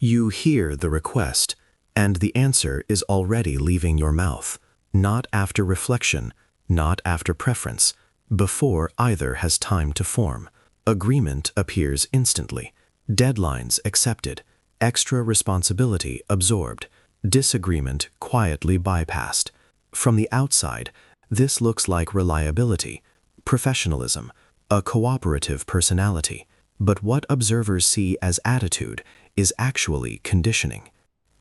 You hear the request, and the answer is already leaving your mouth, not after reflection, not after preference, before either has time to form. Agreement appears instantly, deadlines accepted, extra responsibility absorbed, disagreement quietly bypassed. From the outside, this looks like reliability, professionalism, a cooperative personality. But what observers see as attitude is actually conditioning.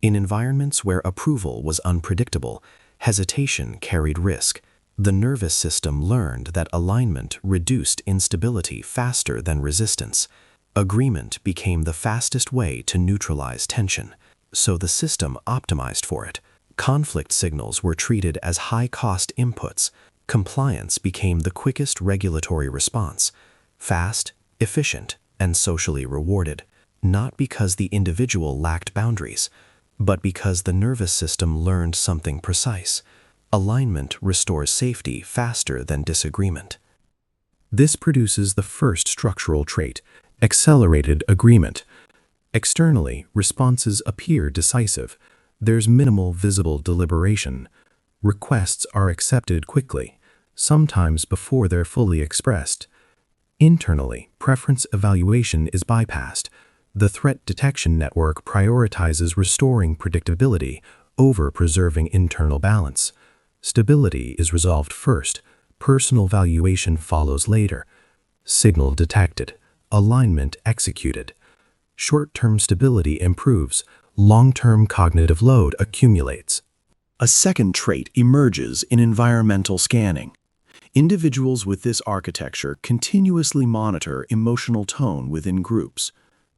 In environments where approval was unpredictable, hesitation carried risk. The nervous system learned that alignment reduced instability faster than resistance. Agreement became the fastest way to neutralize tension, so the system optimized for it. Conflict signals were treated as high-cost inputs. Compliance became the quickest regulatory response, fast, efficient, and socially rewarded, not because the individual lacked boundaries, but because the nervous system learned something precise. Alignment restores safety faster than disagreement. This produces the first structural trait, accelerated agreement. Externally, responses appear decisive. There's minimal visible deliberation. Requests are accepted quickly, sometimes before they're fully expressed. Internally, preference evaluation is bypassed. The threat detection network prioritizes restoring predictability over preserving internal balance. Stability is resolved first. Personal valuation follows later. Signal detected. Alignment executed. Short-term stability improves. Long-term cognitive load accumulates. A second trait emerges in environmental scanning. Individuals with this architecture continuously monitor emotional tone within groups.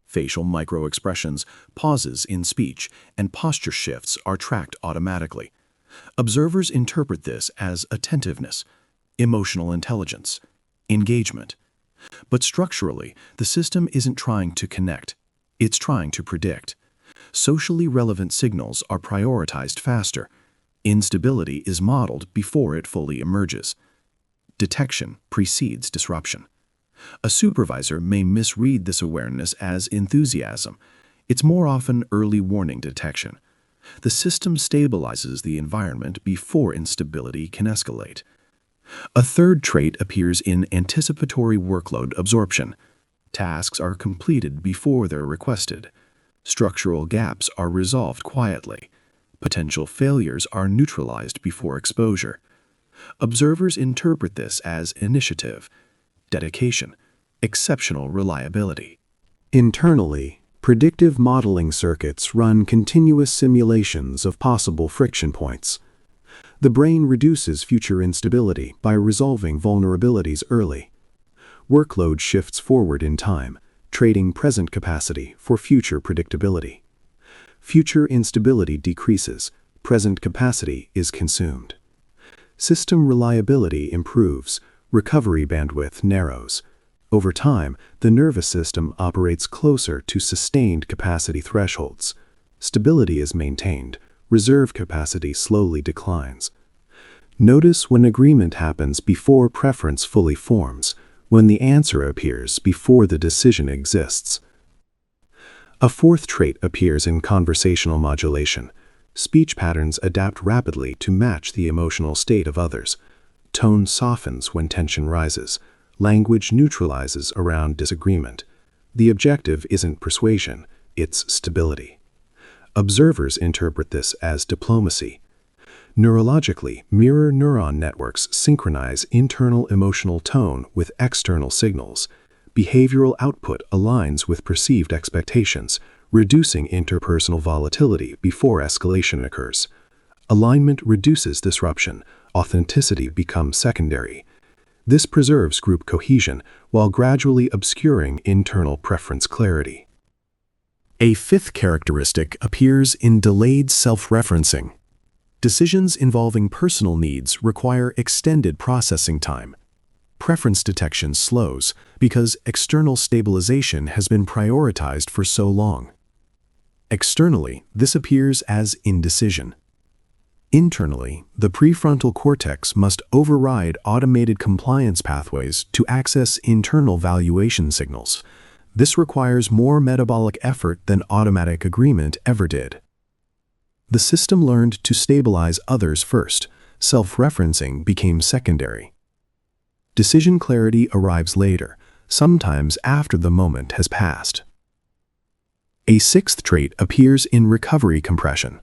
Facial microexpressions, pauses in speech, and posture shifts are tracked automatically. Observers interpret this as attentiveness, emotional intelligence, engagement. But structurally, the system isn't trying to connect. It's trying to predict. Socially relevant signals are prioritized faster. Instability is modeled before it fully emerges. Detection precedes disruption. A supervisor may misread this awareness as enthusiasm. It's more often early warning detection. The system stabilizes the environment before instability can escalate. A third trait appears in anticipatory workload absorption. Tasks are completed before they're requested. Structural gaps are resolved quietly. Potential failures are neutralized before exposure. Observers interpret this as initiative, dedication, exceptional reliability. Internally, predictive modeling circuits run continuous simulations of possible friction points. The brain reduces future instability by resolving vulnerabilities early. Workload shifts forward in time, trading present capacity for future predictability. Future instability decreases, present capacity is consumed. System reliability improves, recovery bandwidth narrows. Over time, the nervous system operates closer to sustained capacity thresholds. Stability is maintained, reserve capacity slowly declines. Notice when agreement happens before preference fully forms, when the answer appears before the decision exists. A fourth trait appears in conversational modulation. Speech patterns adapt rapidly to match the emotional state of others. Tone softens when tension rises. Language neutralizes around disagreement. The objective isn't persuasion, it's stability. Observers interpret this as diplomacy. Neurologically, mirror neuron networks synchronize internal emotional tone with external signals. Behavioral output aligns with perceived expectations, reducing interpersonal volatility before escalation occurs. Alignment reduces disruption, authenticity becomes secondary. This preserves group cohesion while gradually obscuring internal preference clarity. A fifth characteristic appears in delayed self-referencing. Decisions involving personal needs require extended processing time. Preference detection slows because external stabilization has been prioritized for so long. Externally, this appears as indecision. Internally, the prefrontal cortex must override automated compliance pathways to access internal valuation signals. This requires more metabolic effort than automatic agreement ever did. The system learned to stabilize others first. Self-referencing became secondary. Decision clarity arrives later, sometimes after the moment has passed. A sixth trait appears in recovery compression.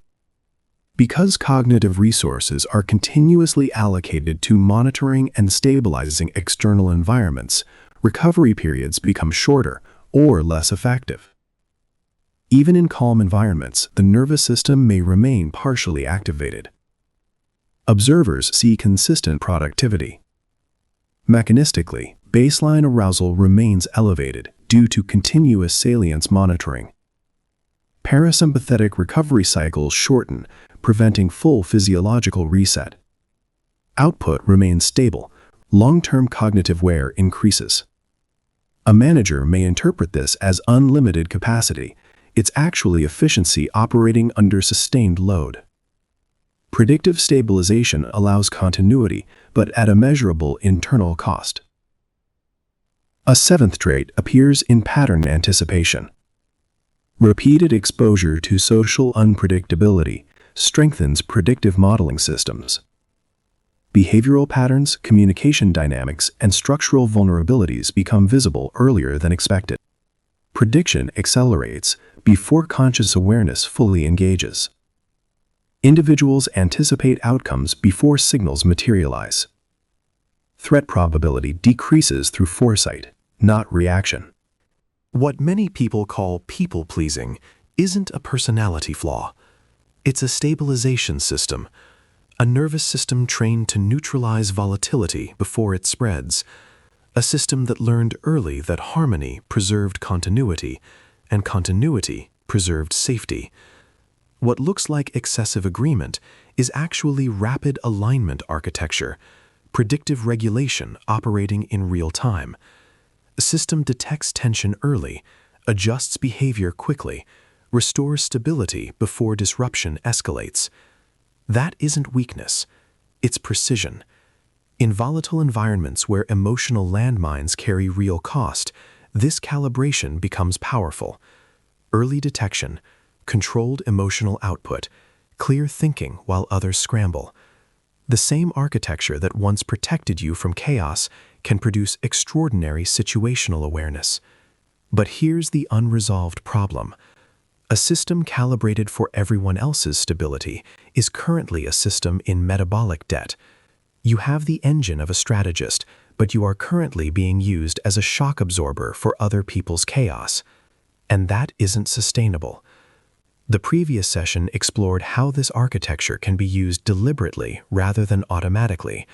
Because cognitive resources are continuously allocated to monitoring and stabilizing external environments, recovery periods become shorter or less effective. Even in calm environments, the nervous system may remain partially activated. Observers see consistent productivity. Mechanistically, baseline arousal remains elevated due to continuous salience monitoring. Parasympathetic recovery cycles shorten, preventing full physiological reset. Output remains stable. Long-term cognitive wear increases. A manager may interpret this as unlimited capacity. It's actually efficiency operating under sustained load. Predictive stabilization allows continuity, but at a measurable internal cost. A seventh trait appears in pattern anticipation. Repeated exposure to social unpredictability strengthens predictive modeling systems. Behavioral patterns, communication dynamics, and structural vulnerabilities become visible earlier than expected. Prediction accelerates before conscious awareness fully engages. Individuals anticipate outcomes before signals materialize. Threat probability decreases through foresight, not reaction. What many people call people-pleasing isn't a personality flaw. It's a stabilization system, a nervous system trained to neutralize volatility before it spreads, a system that learned early that harmony preserved continuity, and continuity preserved safety. What looks like excessive agreement is actually rapid alignment architecture, predictive regulation operating in real time. The system detects tension early, adjusts behavior quickly, restores stability before disruption escalates. That isn't weakness, it's precision. In volatile environments where emotional landmines carry real cost, this calibration becomes powerful. Early detection, controlled emotional output, clear thinking while others scramble. The same architecture that once protected you from chaos can produce extraordinary situational awareness. But here's the unresolved problem. A system calibrated for everyone else's stability is currently a system in metabolic debt. You have the engine of a strategist, but you are currently being used as a shock absorber for other people's chaos. And that isn't sustainable. The previous session explored how this architecture can be used deliberately rather than automatically.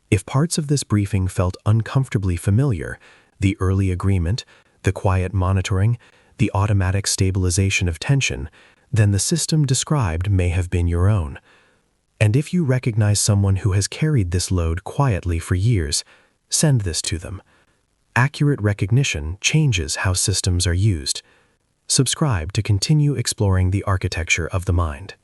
If parts of this briefing felt uncomfortably familiar, the early agreement, the quiet monitoring, the automatic stabilization of tension, then the system described may have been your own. And if you recognize someone who has carried this load quietly for years, send this to them. Accurate recognition changes how systems are used. Subscribe to continue exploring the architecture of the mind.